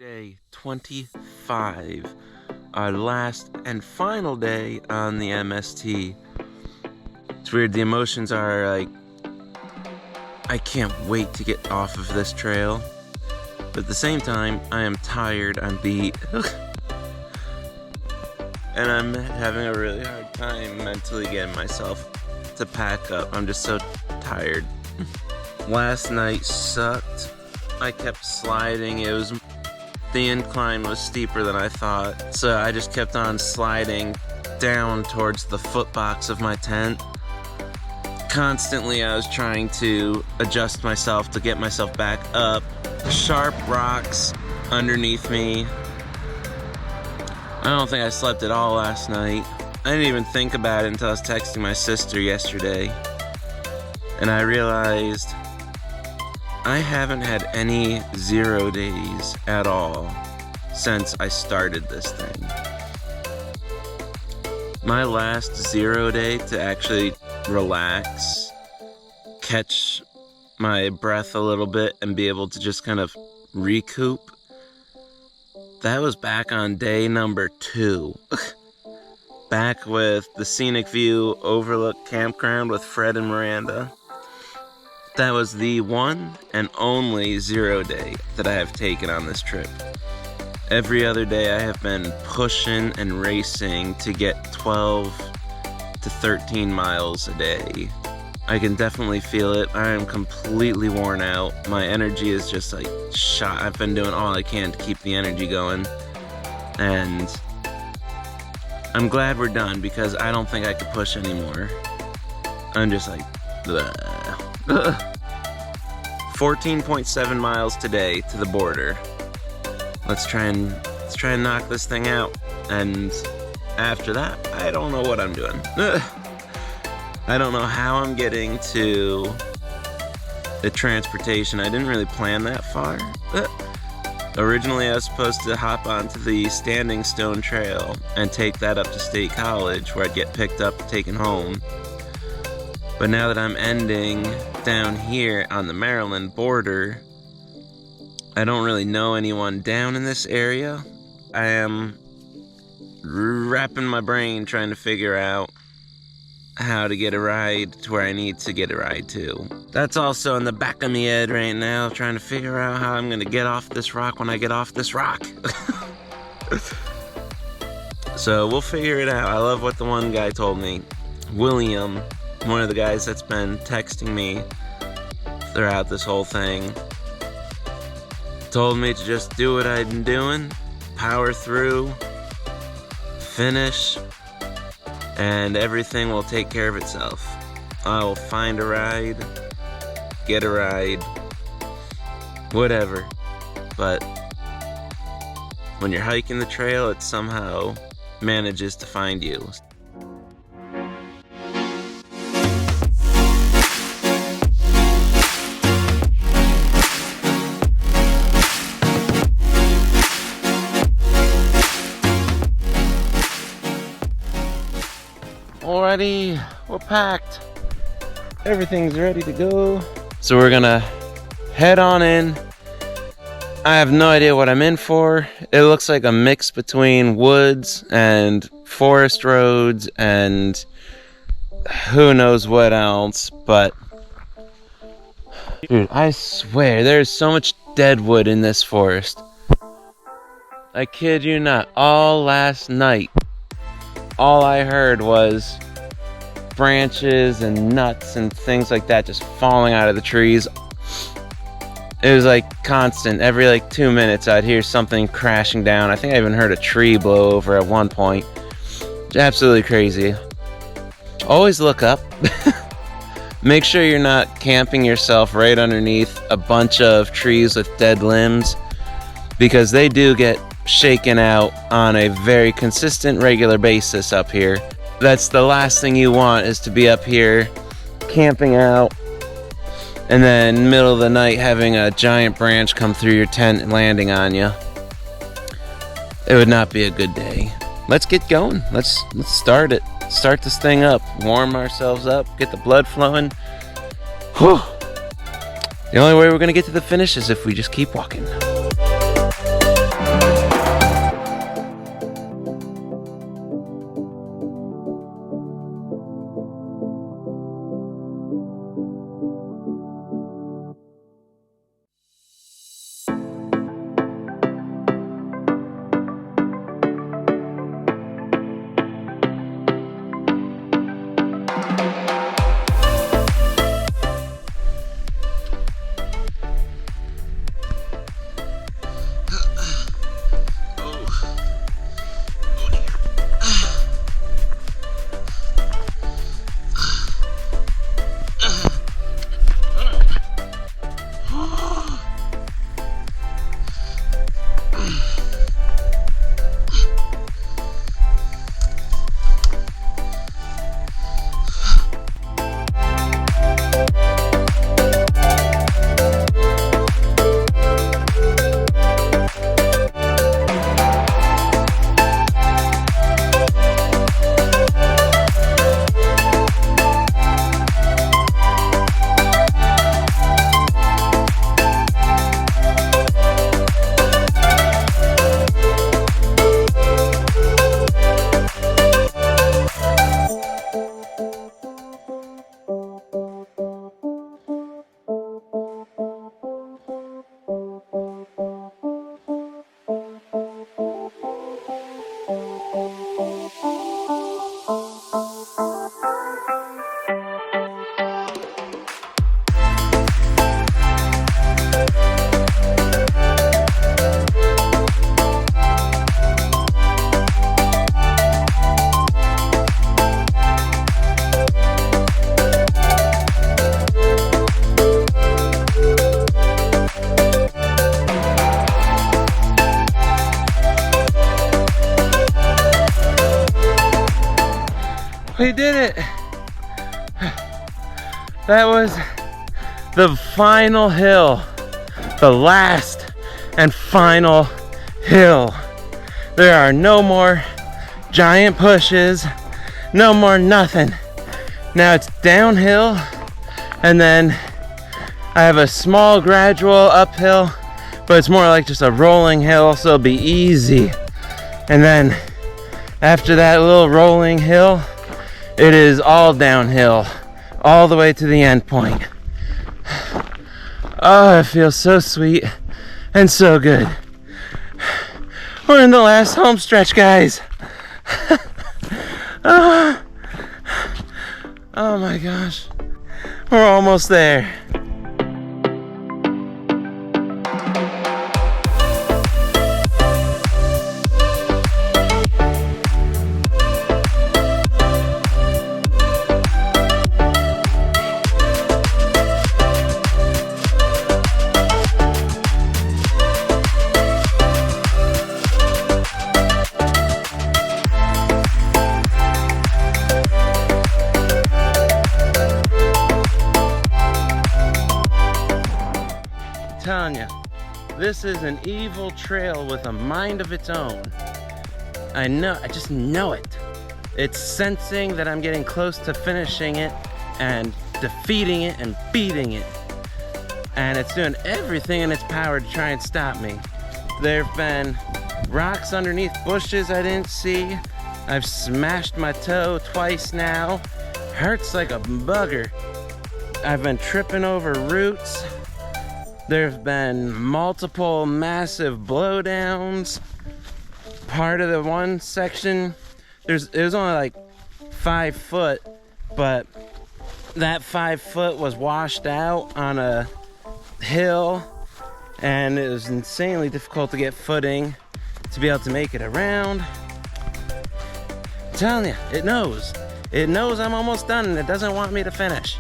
Day 25, our last and final day on the MST. It's weird, the emotions are like, I can't wait to get off of this trail, but at the same time, I am tired, I'm beat, and I'm having a really hard time mentally getting myself to pack up. I'm just so tired. Last night sucked. I kept sliding. The incline was steeper than I thought, so I just kept on sliding down towards the footbox of my tent. Constantly I was trying to adjust myself to get myself back up. Sharp rocks underneath me. I don't think I slept at all last night. I didn't even think about it until I was texting my sister yesterday, and I realized I haven't had any 0 days at all since I started this thing. My last 0 day to actually relax, catch my breath a little bit, and be able to just kind of recoup, that was back on day number 2. Back with the Scenic View Overlook Campground with Fred and Miranda. That was the one and only 0 day that I have taken on this trip. Every other day I have been pushing and racing to get 12 to 13 miles a day. I can definitely feel it. I am completely worn out. My energy is just like shot. I've been doing all I can to keep the energy going. And I'm glad we're done because I don't think I could push anymore. I'm just like, bleh. 14.7 miles today to the border. Let's try and knock this thing out. And after that, I don't know what I'm doing. I don't know how I'm getting to the transportation. I didn't really plan that far. Originally, I was supposed to hop onto the Standing Stone Trail and take that up to State College, where I'd get picked up and taken home. But now that I'm ending down here on the Maryland border, I don't really know anyone down in this area. I am wrapping my brain trying to figure out how to get a ride to where I need to get a ride to. That's also in the back of my head right now, trying to figure out how I'm gonna get off this rock when I get off this rock. So we'll figure it out. I love what the one guy told me. William, one of the guys that's been texting me throughout this whole thing, told me to just do what I've been doing, power through, finish, and everything will take care of itself. I will find a ride, get a ride, whatever. But when you're hiking the trail, it somehow manages to find you. Alrighty, we're packed. Everything's ready to go. So we're gonna head on in. I have no idea what I'm in for. It looks like a mix between woods and forest roads and who knows what else, but dude, I swear there's so much dead wood in this forest. I kid you not, all last night, all I heard was branches and nuts and things like that just falling out of the trees. It was like constant. Every like 2 minutes I'd hear something crashing down. I think I even heard a tree blow over at one point. It's absolutely crazy. Always look up. Make sure you're not camping yourself right underneath a bunch of trees with dead limbs, because they do get shaken out on a very consistent, regular basis up here. That's the last thing you want, is to be up here camping out and then middle of the night having a giant branch come through your tent and landing on you. It would not be a good day. Let's get going. Let's start it. Start this thing up. Warm ourselves up. Get the blood flowing. Whew. The only way we're going to get to the finish is if we just keep walking. We did it. That was the final hill. The last and final hill. There are no more giant pushes, no more nothing. Now it's downhill, and then I have a small gradual uphill, but it's more like just a rolling hill, so it'll be easy. And then after that little rolling hill, it is all downhill, all the way to the end point. Oh, it feels so sweet and so good. We're in the last home stretch, guys. Oh my gosh. We're almost there. Telling you, this is an evil trail with a mind of its own. I just know it. It's sensing that I'm getting close to finishing it and defeating it and beating it. And it's doing everything in its power to try and stop me. There have been rocks underneath bushes I didn't see. I've smashed my toe twice now. Hurts like a bugger. I've been tripping over roots. There've been multiple massive blowdowns. Part of the one section, it was only like 5 foot, but that 5 foot was washed out on a hill, and it was insanely difficult to get footing to be able to make it around. I'm telling you, it knows. It knows I'm almost done, and it doesn't want me to finish.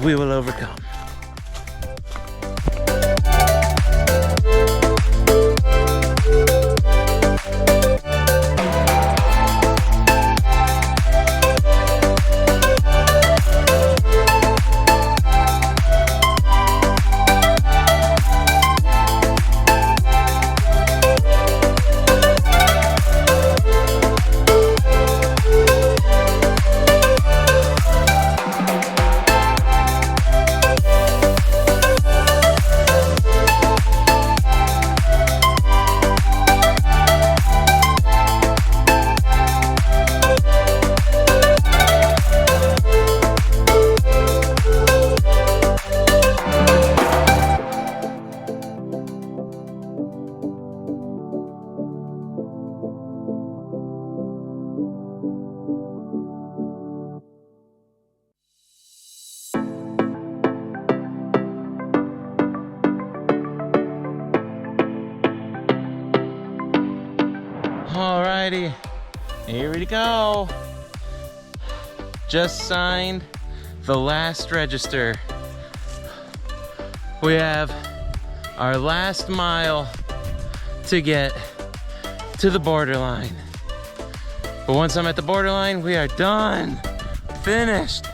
We will overcome. Alrighty, here we go. Just signed the last register. We have our last mile to get to the borderline. But once I'm at the borderline, we are done, finished.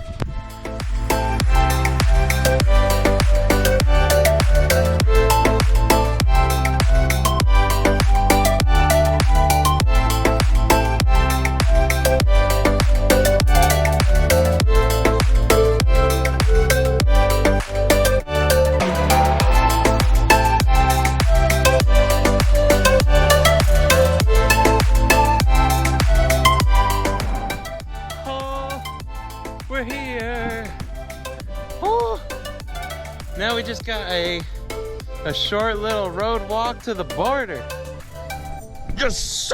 We're here. Oh. Now we just got a short little road walk to the border. Yes!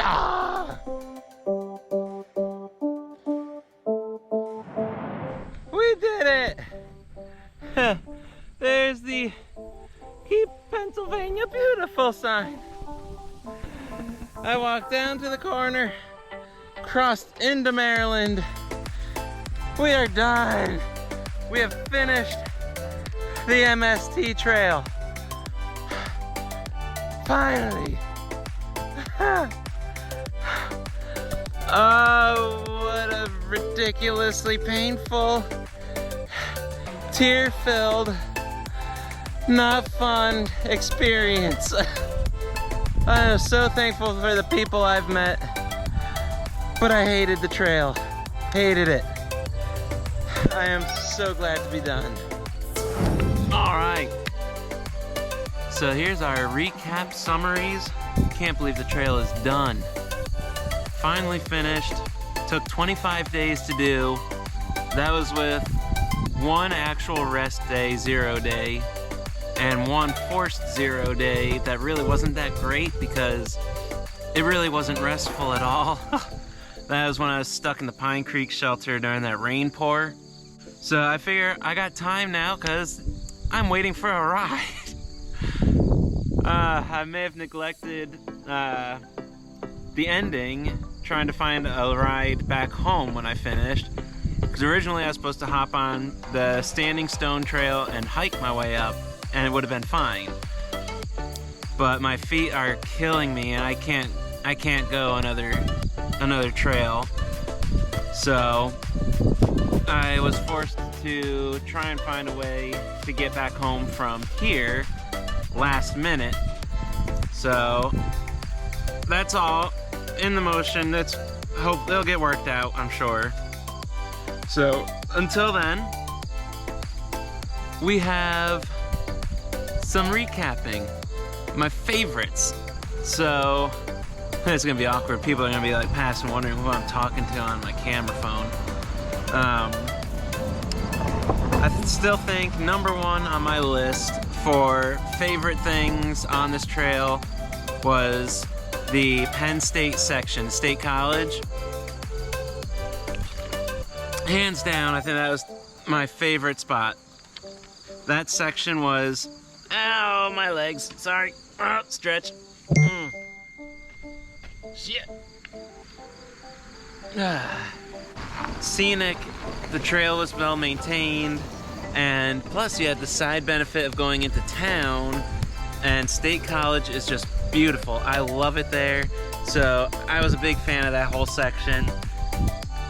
We did it! There's the Keep Pennsylvania Beautiful sign. I walked down to the corner, crossed into Maryland. We are done. We have finished the MST Trail. Finally. Oh, what a ridiculously painful, tear-filled, not fun experience. I am so thankful for the people I've met, but I hated the trail. Hated it. I am so glad to be done. All right. So here's our recap summaries. Can't believe the trail is done. Finally finished. Took 25 days to do. That was with one actual rest day, 0 day, and one forced 0 day that really wasn't that great because it really wasn't restful at all. That was when I was stuck in the Pine Creek shelter during that rain pour. So I figure I got time now because I'm waiting for a ride. I may have neglected the ending, trying to find a ride back home when I finished. Because originally I was supposed to hop on the Standing Stone Trail and hike my way up, and it would have been fine. But my feet are killing me, and I can't go another trail. So I was forced to try and find a way to get back home from here last minute. So that's all in the motion. Let's hope they'll get worked out, I'm sure. So until then, we have some recapping, my favorites. So it's gonna be awkward. People are gonna be like passing, wondering who I'm talking to on my camera phone. I still think number one on my list for favorite things on this trail was the Penn State section, State College. Hands down, I think that was my favorite spot. That section was, ow, my legs, sorry, stretch. Shit. Scenic, the trail was well maintained, and plus you had the side benefit of going into town, and State College is just beautiful. I love it there, so I was a big fan of that whole section.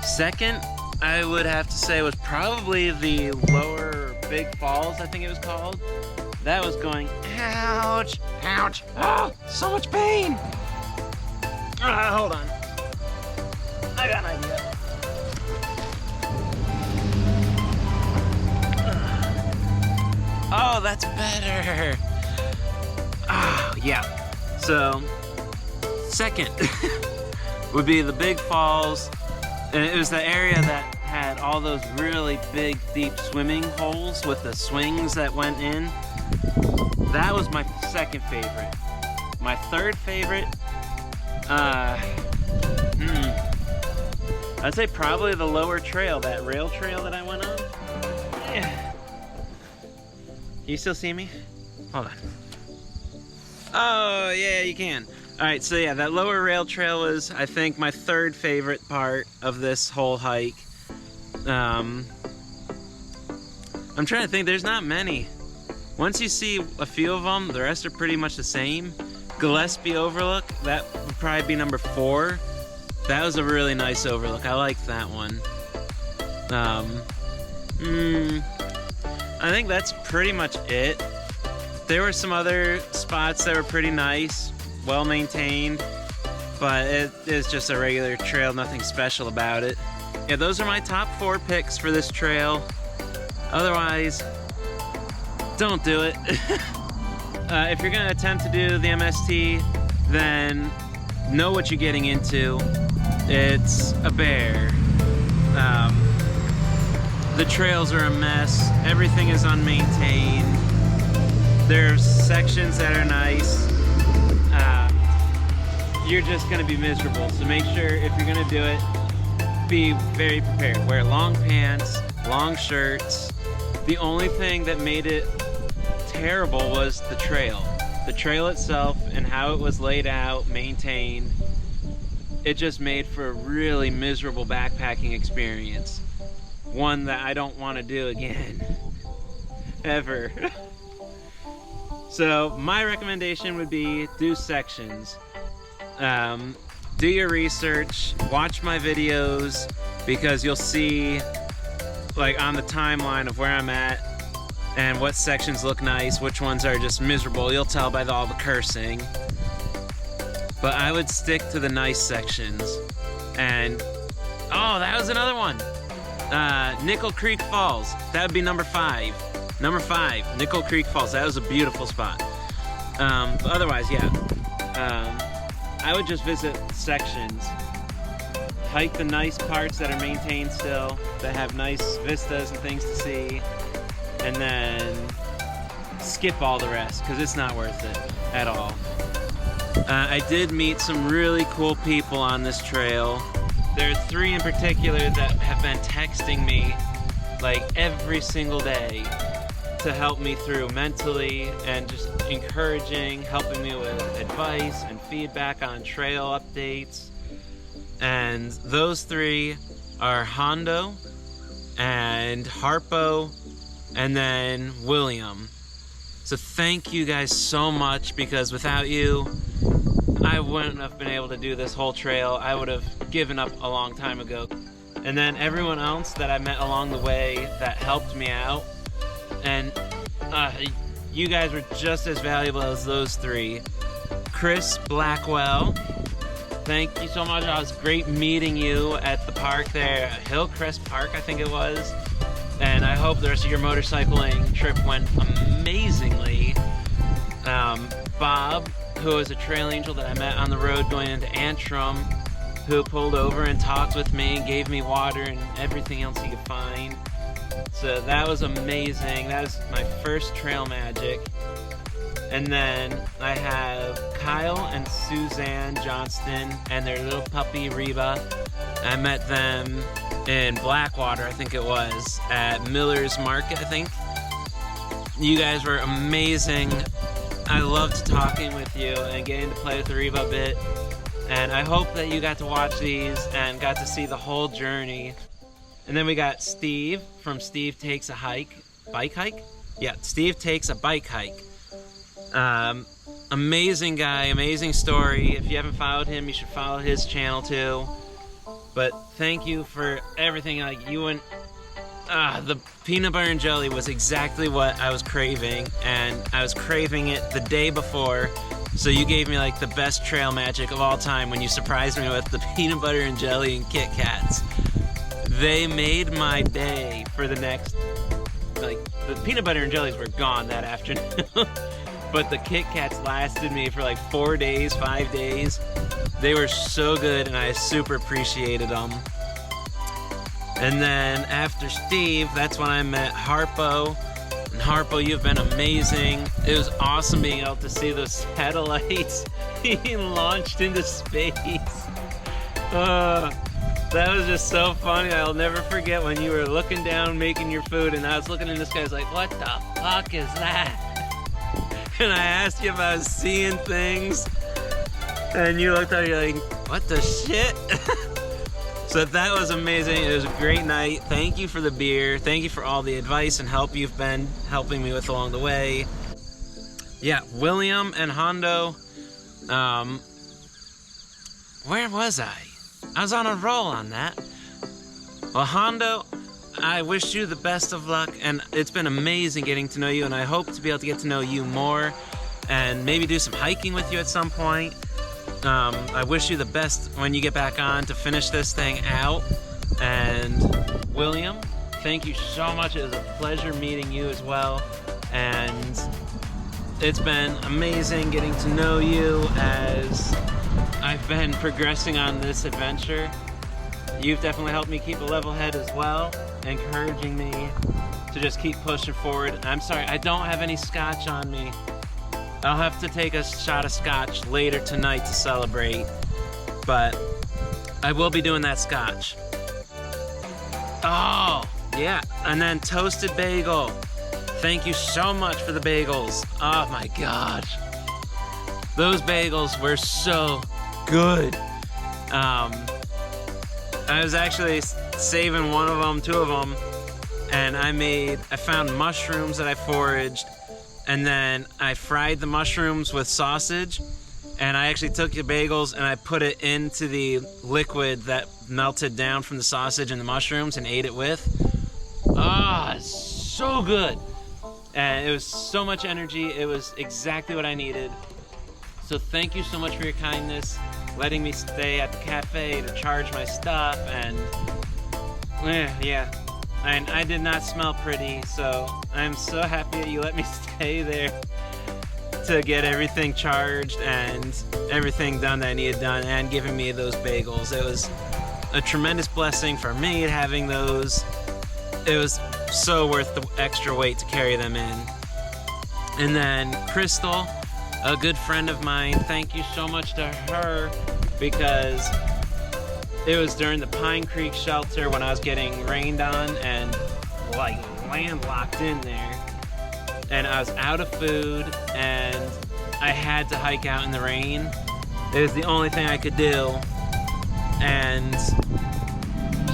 Second, I would have to say was probably the lower Big Falls, I think it was called. That was going, ouch, ouch, oh, so much pain. Hold on. I got an idea. Oh, that's better. Oh, yeah. So, second would be the Big Falls. And it was the area that had all those really big, deep swimming holes with the swings that went in. That was my second favorite. My third favorite, I'd say probably the lower trail, that rail trail that I went on. Yeah. Can you still see me? Hold on. Oh, yeah, you can. All right, so yeah, that lower rail trail was, I think, my third favorite part of this whole hike. I'm trying to think, there's not many. Once you see a few of them, the rest are pretty much the same. Gillespie Overlook, that would probably be number 4. That was a really nice overlook. I liked that one. I think that's pretty much it. There were some other spots that were pretty nice, well maintained, but it is just a regular trail, nothing special about it. Yeah, those are my top 4 picks for this trail. Otherwise, don't do it. If you're gonna attempt to do the MST, then know what you're getting into. It's a bear. The trails are a mess. Everything is unmaintained. There's sections that are nice. You're just gonna be miserable. So make sure if you're gonna do it, be very prepared. Wear long pants, long shirts. The only thing that made it terrible was the trail. The trail itself and how it was laid out, maintained. It just made for a really miserable backpacking experience. One that I don't want to do again. Ever. So my recommendation would be do sections. do your research, watch my videos, because you'll see like on the timeline of where I'm at and what sections look nice, which ones are just miserable. You'll tell by all the cursing. But I would stick to the nice sections. And oh, that was another one. Nickel Creek Falls. That would be number 5. Number 5, Nickel Creek Falls. That was a beautiful spot. But otherwise, yeah. I would just visit sections. Hike the nice parts that are maintained still, that have nice vistas and things to see. And then skip all the rest, because it's not worth it at all. I did meet some really cool people on this trail. There are 3 in particular that have been texting me like every single day to help me through mentally and just encouraging, helping me with advice and feedback on trail updates. And those 3 are Hondo and Harpo and then William. So thank you guys so much, because without you, I wouldn't have been able to do this whole trail. I would have given up a long time ago. And then everyone else that I met along the way that helped me out. And you guys were just as valuable as those 3. Chris Blackwell, thank you so much. It was great meeting you at the park there, Hillcrest Park, I think it was. And I hope the rest of your motorcycling trip went amazingly. Bob, who was a trail angel that I met on the road going into Antrim, who pulled over and talked with me, gave me water and everything else he could find. So that was amazing. That was my first trail magic. And then I have Kyle and Suzanne Johnston and their little puppy Reba. I met them in Blackwater, I think it was, at Miller's Market, I think. You guys were amazing. I loved talking with you and getting to play with the Reba a bit. And I hope that you got to watch these and got to see the whole journey. And then we got Steve from Steve Takes a Hike. Bike hike? Yeah, Steve Takes a Bike Hike. Amazing guy, amazing story. If you haven't followed him, you should follow his channel too. But thank you for everything. Like, you and the peanut butter and jelly was exactly what I was craving, and I was craving it the day before. So you gave me like the best trail magic of all time when you surprised me with the peanut butter and jelly and Kit Kats. They made my day for the next, like, the peanut butter and jellies were gone that afternoon. But the Kit Kats lasted me for like 4 days, 5 days. They were so good, and I super appreciated them. And then after Steve, that's when I met Harpo. And Harpo, you've been amazing. It was awesome being able to see those satellites being launched into space. That was just so funny. I'll never forget when you were looking down making your food, and I was looking in the sky, I was like, what the fuck is that? And I asked you if I was seeing things, and you looked at me like, what the shit? So that was amazing. It was a great night. Thank you for the beer. Thank you for all the advice and help you've been helping me with along the way. Yeah, William and Hondo. Where was I? I was on a roll on that. Well, Hondo, I wish you the best of luck, and it's been amazing getting to know you, and I hope to be able to get to know you more and maybe do some hiking with you at some point. I wish you the best when you get back on to finish this thing out. And William, thank you so much. It was a pleasure meeting you as well, and it's been amazing getting to know you as I've been progressing on this adventure. You've definitely helped me keep a level head as well, encouraging me to just keep pushing forward. I'm sorry, I don't have any scotch on me. I'll have to take a shot of scotch later tonight to celebrate, but I will be doing that scotch. Oh, yeah, and then Toasted Bagel. Thank you so much for the bagels. Oh my gosh. Those bagels were so good. I was actually saving one of them, 2 of them, and I found mushrooms that I foraged, and then I fried the mushrooms with sausage, And I actually took the bagels and I put it into the liquid that melted down from the sausage and the mushrooms and ate it with. So good. And it was so much energy. It was exactly what I needed. So thank you so much for your kindness, letting me stay at the cafe to charge my stuff. And yeah, and I did not smell pretty, so I'm so happy that you let me stay there to get everything charged and everything done that I needed done, and giving me those bagels. It was a tremendous blessing for me having those. It was so worth the extra weight to carry them in. And then Crystal, a good friend of mine, thank you so much to her, because it was during the Pine Creek shelter when I was getting rained on and like landlocked in there, and I was out of food and I had to hike out in the rain. It was the only thing I could do, and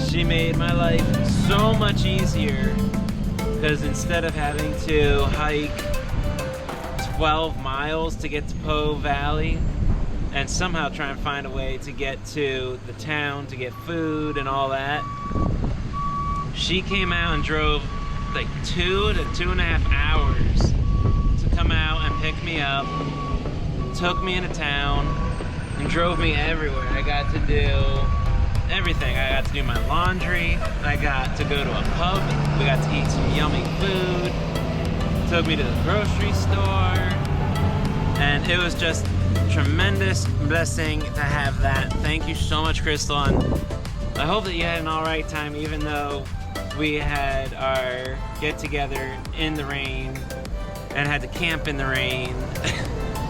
she made my life so much easier, because instead of having to hike 12 miles to get to Po Valley and somehow try and find a way to get to the town to get food and all that, she came out and drove like 2 to 2.5 hours to come out and pick me up, took me into town, and drove me everywhere. I got to do everything. I got to do my laundry, I got to go to a pub, we got to eat some yummy food, took me to the grocery store, and it was just a tremendous blessing to have that. Thank you so much, Crystal, and I hope that you had an alright time, even though we had our get-together in the rain and had to camp in the rain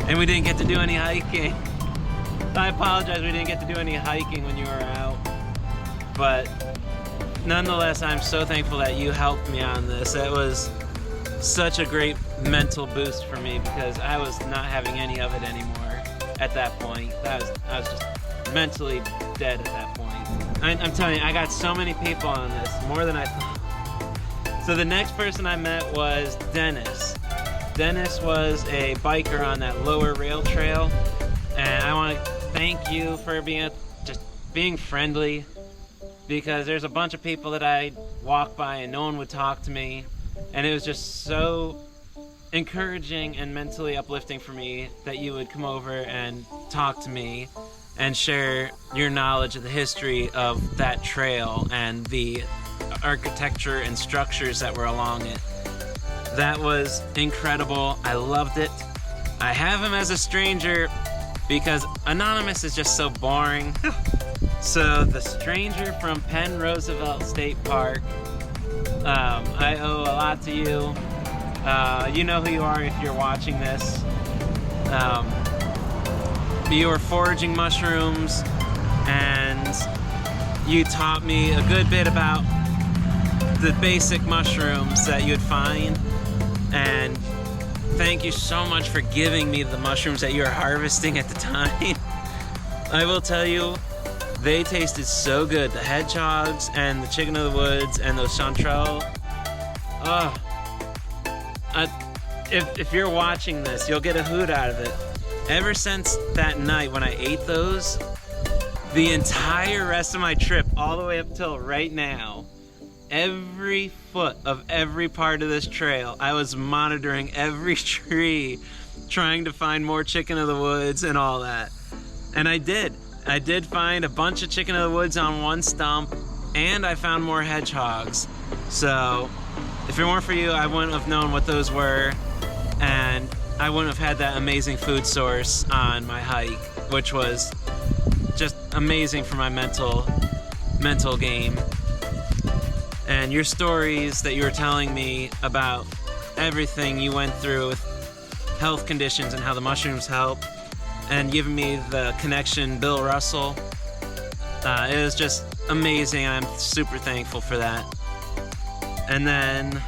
and we didn't get to do any hiking. I apologize, we didn't get to do any hiking when you were out, but nonetheless, I'm so thankful that you helped me on this. It was such a great mental boost for me, because I was not having any of it anymore at that point. I was just mentally dead at that point. I'm telling you, I got so many people on this, more than I thought. So the next person I met was Dennis. Dennis was a biker on that lower rail trail, and I want to thank you for being friendly, because there's a bunch of people that I walked by and no one would talk to me, and it was just so encouraging and mentally uplifting for me that you would come over and talk to me and share your knowledge of the history of that trail and the architecture and structures that were along it. That was incredible. I loved it. I have him as a stranger because anonymous is just so boring. So the stranger from Penn Roosevelt State Park, I owe a lot to you. You know who you are if you're watching this. You were foraging mushrooms, and you taught me a good bit about the basic mushrooms that you'd find. And thank you so much for giving me the mushrooms that you were harvesting at the time. I will tell you, they tasted so good. The hedgehogs and the chicken of the woods and those chanterelles. If you're watching this, you'll get a hoot out of it. Ever since that night when I ate those, the entire rest of my trip, all the way up till right now, every foot of every part of this trail, I was monitoring every tree, trying to find more chicken of the woods and all that. And I did. I did find a bunch of chicken of the woods on one stump, and I found more hedgehogs. So if it weren't for you, I wouldn't have known what those were, and I wouldn't have had that amazing food source on my hike, which was just amazing for my mental game. And your stories that you were telling me about everything you went through with health conditions and how the mushrooms help, and giving me the connection, Bill Russell, it was just amazing. I'm super thankful for that. And then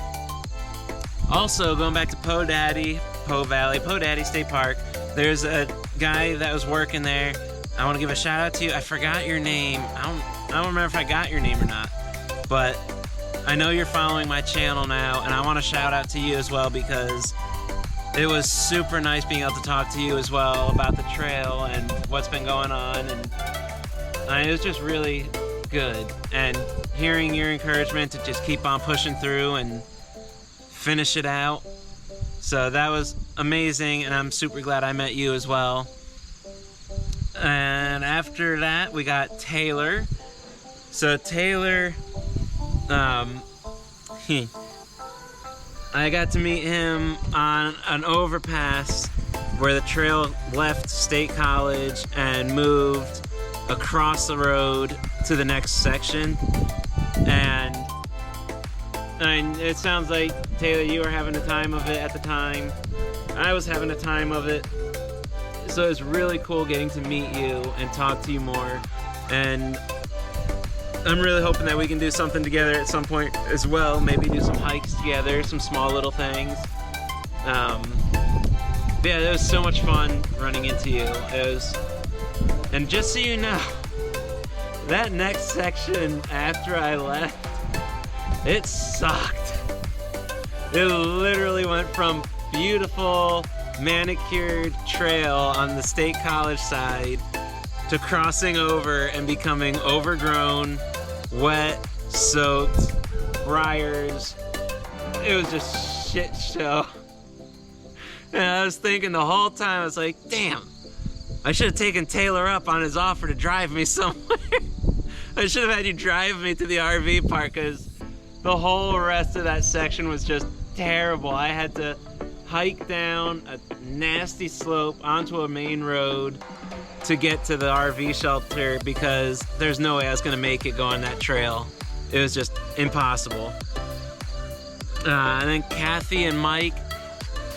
also going back to Po Daddy State Park, there's a guy that was working there. I want to give a shout out to you. I forgot your name. I don't remember if I got your name or not, but I know you're following my channel now, and I want to shout out to you as well, because it was super nice being able to talk to you as well about the trail and what's been going on, and it was just really good. And hearing your encouragement to just keep on pushing through and finish it out. So that was amazing, and I'm super glad I met you as well. And after that, we got Taylor. So Taylor, I got to meet him on an overpass where the trail left State College and moved across the road to the next section. And it sounds like, Taylor, you were having a time of it at the time. I was having a time of it. So it was really cool getting to meet you and talk to you more. And I'm really hoping that we can do something together at some point as well. Maybe do some hikes together, some small little things. Yeah, it was so much fun running into you. And just so you know, that next section after I left, it sucked. It literally went from beautiful, manicured trail on the State College side to crossing over and becoming overgrown, wet, soaked, briars. It was just shit show. And I was thinking the whole time, I was like, damn, I should have taken Taylor up on his offer to drive me somewhere. I should have had you drive me to the RV park, because the whole rest of that section was just terrible. I had to hike down a nasty slope onto a main road to get to the RV shelter, because there's no way I was gonna make it going that trail. It was just impossible. And then Kathy and Mike,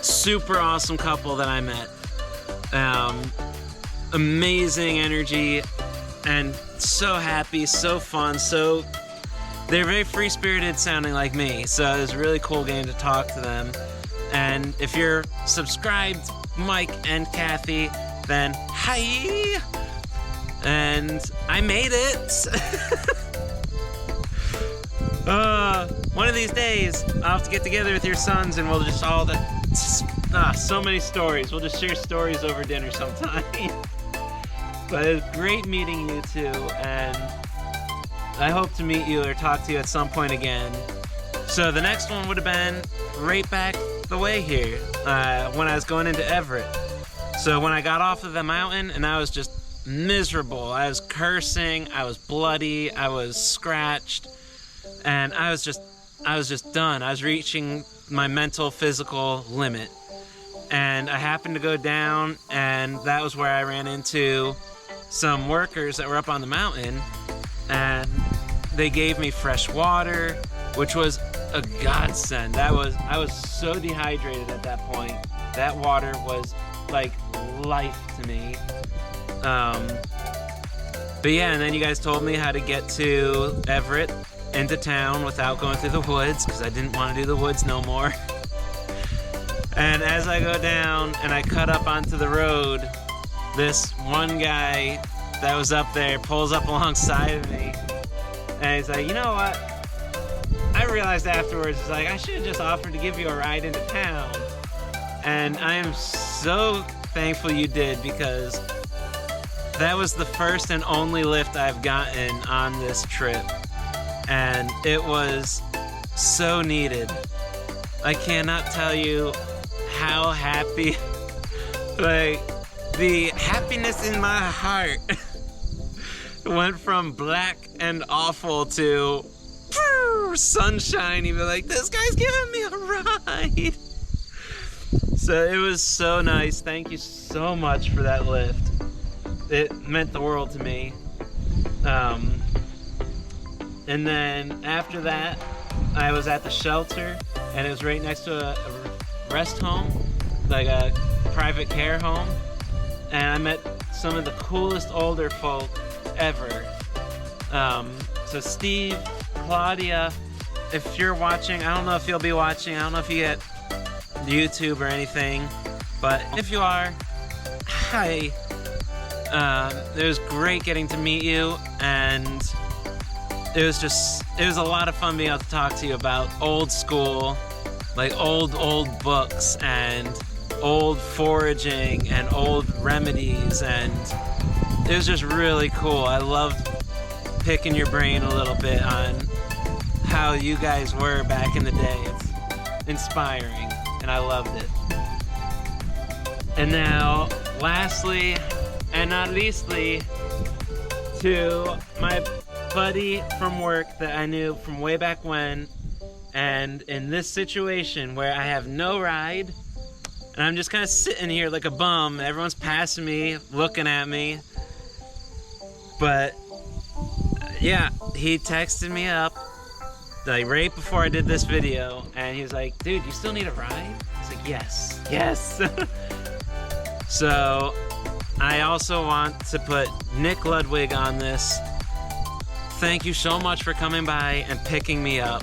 super awesome couple that I met. Amazing energy and so happy, so fun, they're very free-spirited sounding like me, so it was a really cool game to talk to them. And if you're subscribed, Mike and Kathy, then hi! And I made it! One of these days, I'll have to get together with your sons and we'll just so many stories. We'll just share stories over dinner sometime. But it was great meeting you two, and I hope to meet you or talk to you at some point again. So the next one would have been right back the way here, when I was going into Everett. So when I got off of the mountain, and I was just miserable. I was cursing, I was bloody, I was scratched, and I was just done. I was reaching my mental, physical limit. And I happened to go down, and that was where I ran into some workers that were up on the mountain, and they gave me fresh water, which was a godsend. I was so dehydrated at that point. That water was like life to me. But yeah, and then you guys told me how to get to Everett into town without going through the woods, because I didn't want to do the woods no more. And as I go down and I cut up onto the road, this one guy that was up there pulls up alongside of me, and he's like, you know what? I realized afterwards, it's like, I should have just offered to give you a ride into town. And I am so thankful you did, because that was the first and only lift I've gotten on this trip. And it was so needed. I cannot tell you how happy, like, the happiness in my heart went from black and awful to sunshine. You'd be like, this guy's giving me a ride. So it was so nice. Thank you so much for that lift. It meant the world to me. And then after that, I was at the shelter, and it was right next to a rest home, like a private care home. And I met some of the coolest older folk ever. So Steve, Claudia, if you're watching, I don't know if you'll be watching, I don't know if you get YouTube or anything, but if you are, hi. It was great getting to meet you, and it was a lot of fun being able to talk to you about old school, like old books and old foraging and old remedies, and it was just really cool. I loved picking your brain a little bit on how you guys were back in the day. It's inspiring, and I loved it. And now, lastly, and not leastly, to my buddy from work that I knew from way back when, and in this situation where I have no ride, and I'm just kind of sitting here like a bum. Everyone's passing me, looking at me. But yeah, he texted me up like right before I did this video, and he was like, dude, you still need a ride? I was like, yes. So I also want to put Nick Ludwig on this. Thank you so much for coming by and picking me up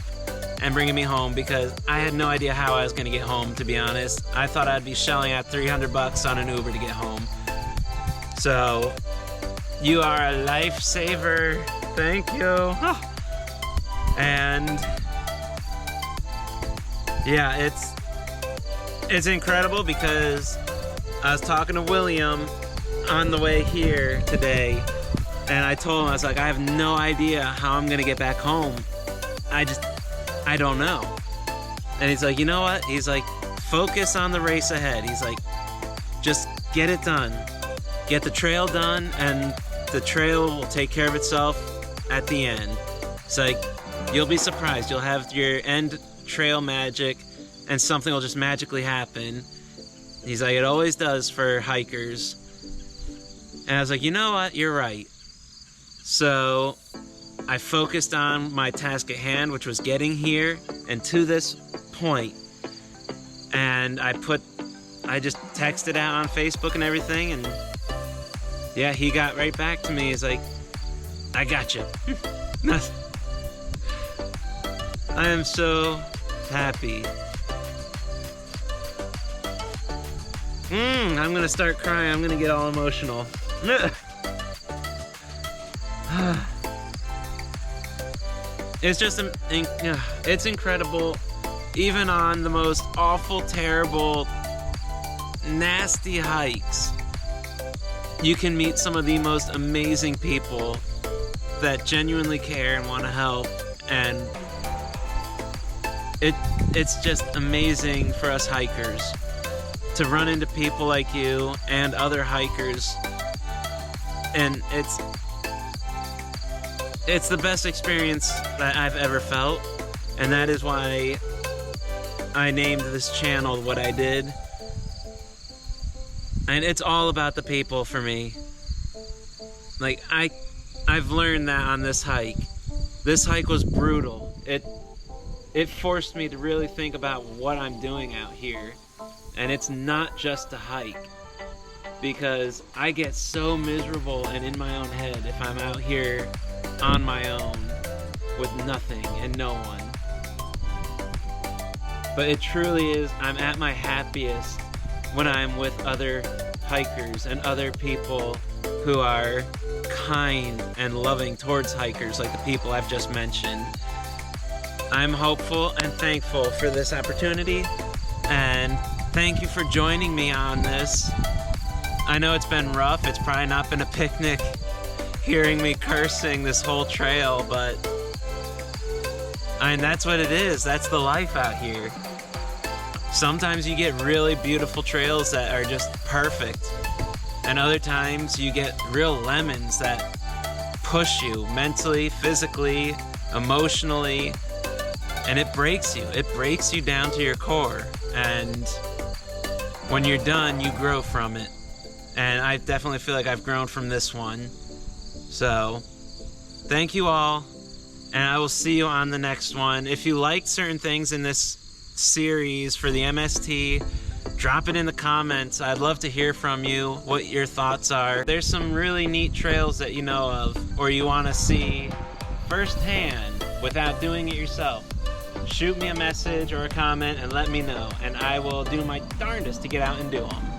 and bringing me home, because I had no idea how I was going to get home, to be honest. I thought I'd be shelling out $300 on an Uber to get home. So you are a lifesaver. Thank you. And yeah, it's incredible, because I was talking to William on the way here today, and I told him, I was like, I have no idea how I'm gonna get back home. I don't know. And he's like, you know what? He's like, focus on the race ahead. He's like, just get it done. Get the trail done, and the trail will take care of itself at the end. It's like, you'll be surprised. You'll have your end trail magic, and something will just magically happen. He's like, it always does for hikers. And I was like, you know what? You're right. So I focused on my task at hand, which was getting here and to this point. And I just texted out on Facebook and everything, and yeah, he got right back to me. He's like, I got you. I am so happy. I'm gonna start crying. I'm gonna get all emotional. It's just, it's incredible. Even on the most awful, terrible, nasty hikes, you can meet some of the most amazing people that genuinely care and want to help, and it's just amazing for us hikers to run into people like you and other hikers, and it's the best experience that I've ever felt, and that is why I named this channel what I did. And it's all about the people for me. Like, I've learned that on this hike. This hike was brutal. It forced me to really think about what I'm doing out here. And it's not just a hike, because I get so miserable and in my own head if I'm out here on my own with nothing and no one. But it truly is, I'm at my happiest when I'm with other hikers and other people who are kind and loving towards hikers, like the people I've just mentioned. I'm hopeful and thankful for this opportunity, and thank you for joining me on this. I know it's been rough. It's probably not been a picnic hearing me cursing this whole trail, but I mean, that's what it is. That's the life out here. Sometimes you get really beautiful trails that are just perfect, and other times you get real lemons that push you mentally, physically, emotionally, and it breaks you. It breaks you down to your core, and when you're done, you grow from it. And I definitely feel like I've grown from this one. So, thank you all, and I will see you on the next one. If you liked certain things in this series for the MST, drop it in the comments. I'd love to hear from you, what your thoughts are. There's some really neat trails that you know of, or you want to see firsthand without doing it yourself. Shoot me a message or a comment and let me know, and I will do my darndest to get out and do them.